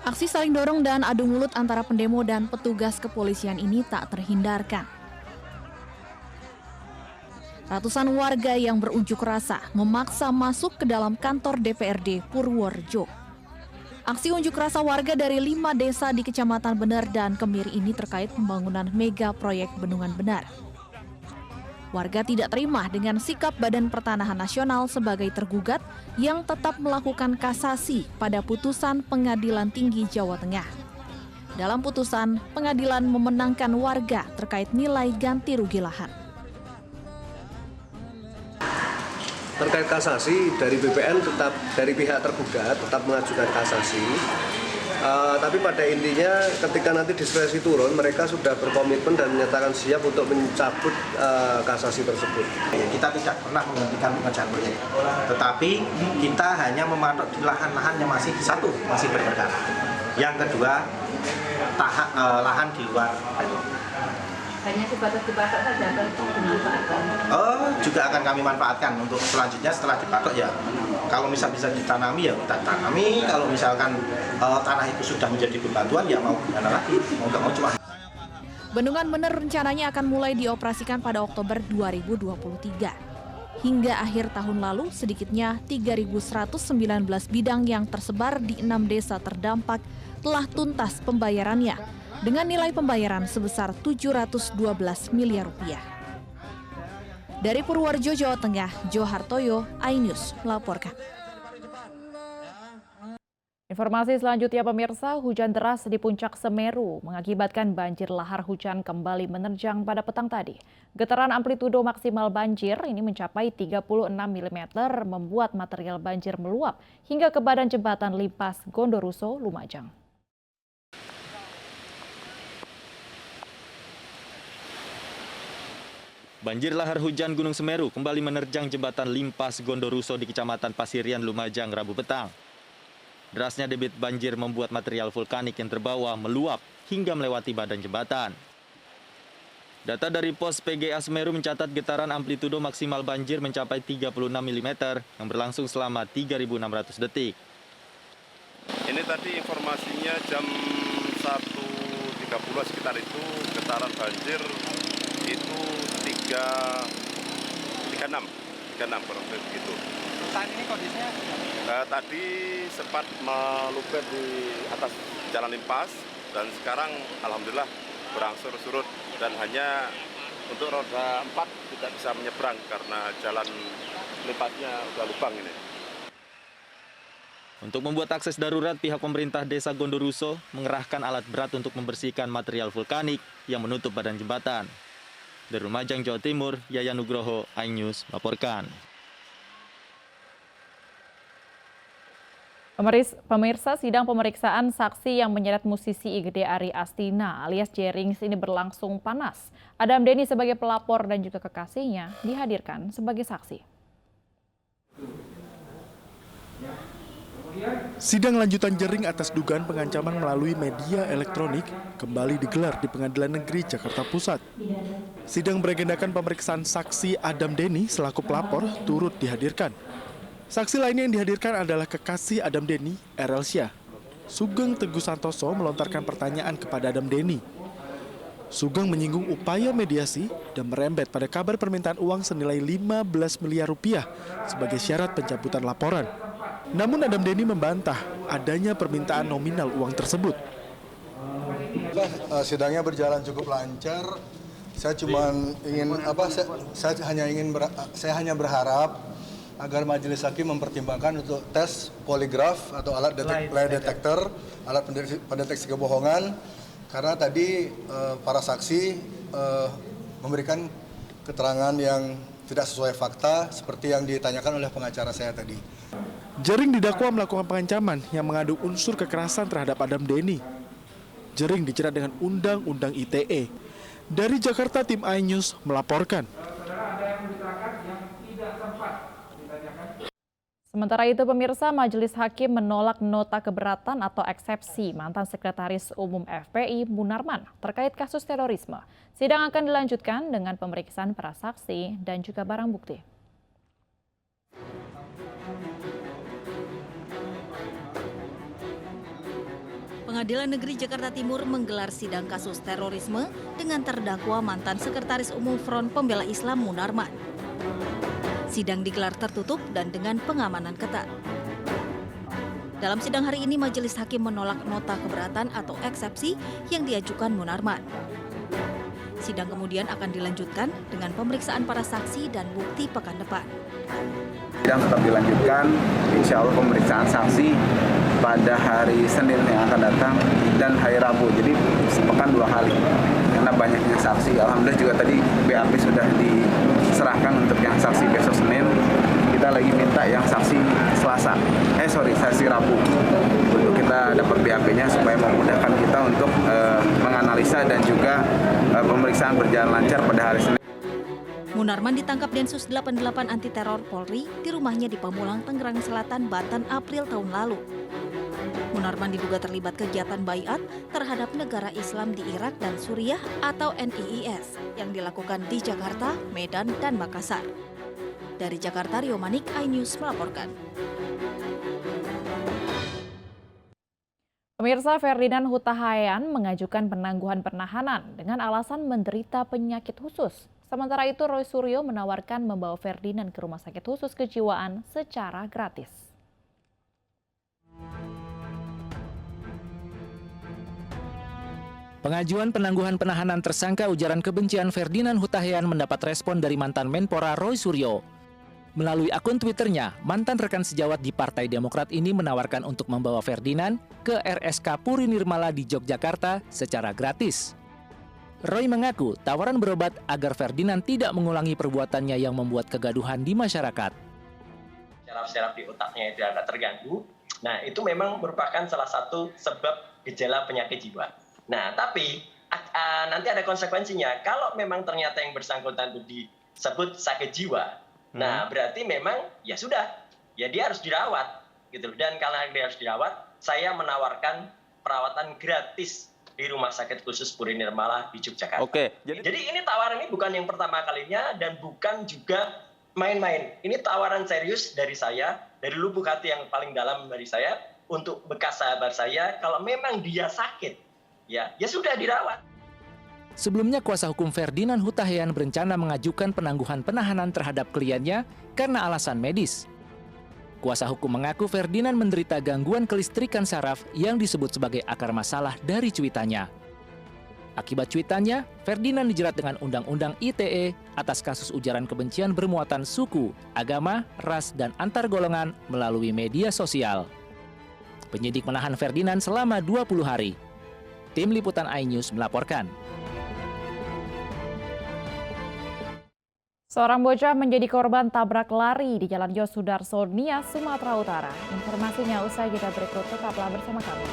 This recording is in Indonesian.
Aksi saling dorong dan adu mulut antara pendemo dan petugas kepolisian ini tak terhindarkan. Ratusan warga yang berunjuk rasa memaksa masuk ke dalam kantor DPRD Purworejo. Aksi unjuk rasa warga dari 5 desa di Kecamatan Bener dan Kemiri ini terkait pembangunan mega proyek Bendungan Bener. Warga tidak terima dengan sikap Badan Pertanahan Nasional sebagai tergugat yang tetap melakukan kasasi pada putusan Pengadilan Tinggi Jawa Tengah. Dalam putusan, pengadilan memenangkan warga terkait nilai ganti rugi lahan. Terkait kasasi dari BPN tetap dari pihak tergugat tetap mengajukan kasasi, tapi pada intinya ketika nanti diskresi turun mereka sudah berkomitmen dan menyatakan siap untuk mencabut kasasi tersebut. Kita tidak pernah menghentikan pengerjaan proyek, tetapi kita hanya mematok di lahan-lahan yang masih berperkara. Yang kedua, lahan di luar. Hanya sebatas dipatok saja atau dimanfaatkan? Juga akan kami manfaatkan untuk selanjutnya setelah dipatok ya. Kalau bisa ditanami ya kita tanami. Kalau misalkan tanah itu sudah menjadi bebatuan ya mau gimana lagi? Mau nggak mau cuma. Bendungan Bener rencananya akan mulai dioperasikan pada Oktober 2023. Hingga akhir tahun lalu, sedikitnya 3.119 bidang yang tersebar di 6 desa terdampak telah tuntas pembayarannya dengan nilai pembayaran sebesar 712 miliar rupiah. Dari Purworejo, Jawa Tengah, Jo Hartoyo, iNews melaporkan. Informasi selanjutnya pemirsa, hujan deras di puncak Semeru mengakibatkan banjir lahar hujan kembali menerjang pada petang tadi. Getaran amplitudo maksimal banjir ini mencapai 36 mm membuat material banjir meluap hingga ke badan jembatan Limpas Gondoruso, Lumajang. Banjir lahar hujan Gunung Semeru kembali menerjang jembatan Limpas Gondoruso di Kecamatan Pasirian, Lumajang, Rabu petang. Derasnya debit banjir membuat material vulkanik yang terbawa meluap hingga melewati badan jembatan. Data dari Pos PGA Semeru mencatat getaran amplitudo maksimal banjir mencapai 36 mm yang berlangsung selama 3.600 detik. Ini tadi informasinya jam 1.30 sekitar itu getaran banjir itu 36 kurang lebih begitu. Saat ini kondisinya? Tadi sempat meluber di atas Jalan Limpas dan sekarang alhamdulillah berangsur surut dan hanya untuk roda 4 tidak bisa menyeberang karena jalan Limpasnya udah lubang ini. Untuk membuat akses darurat, pihak pemerintah Desa Gondoruso mengerahkan alat berat untuk membersihkan material vulkanik yang menutup badan jembatan. Dari Lumajang, Jawa Timur, Yayan Nugroho, iNews melaporkan. Pemirsa, sidang pemeriksaan saksi yang menyeret musisi IGD Ari Astina alias Jerings ini berlangsung panas. Adam Denny sebagai pelapor dan juga kekasihnya dihadirkan sebagai saksi. Sidang lanjutan Jering atas dugaan pengancaman melalui media elektronik kembali digelar di Pengadilan Negeri Jakarta Pusat. Sidang beragendakan pemeriksaan saksi Adam Denny selaku pelapor turut dihadirkan. Saksi lainnya yang dihadirkan adalah kekasih Adam Denny, Erelsia. Sugeng Teguh Santoso melontarkan pertanyaan kepada Adam Denny. Sugeng menyinggung upaya mediasi dan merembet pada kabar permintaan uang senilai 15 miliar rupiah sebagai syarat pencabutan laporan. Namun Adam Denny membantah adanya permintaan nominal uang tersebut. Sidangnya berjalan cukup lancar. Saya hanya berharap agar majelis hakim mempertimbangkan untuk tes poligraf atau alat detektor, alat pendeteksi kebohongan, karena tadi para saksi memberikan keterangan yang tidak sesuai fakta seperti yang ditanyakan oleh pengacara saya tadi. Jering didakwa melakukan pengancaman yang mengandung unsur kekerasan terhadap Adam Denny. Jering dijerat dengan Undang-Undang ITE. Dari Jakarta, tim iNews melaporkan. Sementara itu pemirsa, Majelis Hakim menolak nota keberatan atau eksepsi mantan Sekretaris Umum FPI Munarman terkait kasus terorisme. Sidang akan dilanjutkan dengan pemeriksaan para saksi dan juga barang bukti. Pengadilan Negeri Jakarta Timur menggelar sidang kasus terorisme dengan terdakwa mantan Sekretaris Umum Front Pembela Islam Munarman. Sidang digelar tertutup dan dengan pengamanan ketat. Dalam sidang hari ini, majelis hakim menolak nota keberatan atau eksepsi yang diajukan Munarman. Sidang kemudian akan dilanjutkan dengan pemeriksaan para saksi dan bukti pekan depan. Sidang tetap dilanjutkan, insya Allah pemeriksaan saksi pada hari Senin yang akan datang dan hari Rabu, jadi sepekan 2 hari. Karena banyaknya saksi, alhamdulillah juga tadi BAP sudah diserahkan untuk yang saksi besok Senin. Kita lagi minta yang saksi saksi Rabu untuk kita dapat BAP-nya supaya memudahkan kita untuk menganalisa dan juga pemeriksaan berjalan lancar pada hari Senin. Munarman ditangkap Densus 88 Anti Teror Polri di rumahnya di Pamulang, Tangerang Selatan, Banten, April tahun lalu. Munarman diduga terlibat kegiatan baiat terhadap negara Islam di Irak dan Suriah atau NIIS yang dilakukan di Jakarta, Medan, dan Makassar. Dari Jakarta, Rio Manik, iNews melaporkan. Pemirsa, Ferdinand Huta Heian mengajukan penangguhan penahanan dengan alasan menderita penyakit khusus. Sementara itu, Roy Suryo menawarkan membawa Ferdinand ke Rumah Sakit Khusus Kejiwaan secara gratis. Pengajuan penangguhan penahanan tersangka ujaran kebencian Ferdinand Huta Heian mendapat respon dari mantan Menpora Roy Suryo. Melalui akun Twitternya, mantan rekan sejawat di Partai Demokrat ini menawarkan untuk membawa Ferdinand ke RSK Puri Nirmala di Yogyakarta secara gratis. Roy mengaku tawaran berobat agar Ferdinand tidak mengulangi perbuatannya yang membuat kegaduhan di masyarakat. Syaraf-syaraf di otaknya itu agak terganggu. Nah, itu memang merupakan salah satu sebab gejala penyakit jiwa. Nah, tapi nanti ada konsekuensinya. Kalau memang ternyata yang bersangkutan itu disebut sakit jiwa, nah berarti memang ya sudah, ya dia harus dirawat gitu. Dan kalau dia harus dirawat, saya menawarkan perawatan gratis di Rumah Sakit Khusus Puri Nirmala di Yogyakarta. Oke, jadi ini tawaran ini bukan yang pertama kalinya dan bukan juga main-main. Ini tawaran serius dari saya, dari lubuk hati yang paling dalam dari saya untuk bekas sahabat saya. Kalau memang dia sakit, ya sudah dirawat. Sebelumnya, kuasa hukum Ferdinand Huta Heian berencana mengajukan penangguhan penahanan terhadap kliennya karena alasan medis. Kuasa hukum mengaku Ferdinand menderita gangguan kelistrikan saraf yang disebut sebagai akar masalah dari cuitannya. Akibat cuitannya, Ferdinand dijerat dengan Undang-Undang ITE atas kasus ujaran kebencian bermuatan suku, agama, ras, dan antar golongan melalui media sosial. Penyidik menahan Ferdinand selama 20 hari. Tim Liputan iNews melaporkan. Seorang bocah menjadi korban tabrak lari di Jalan Yosudarso, Nias, Sumatera Utara. Informasinya usai jeda berikut, tetaplah bersama kami.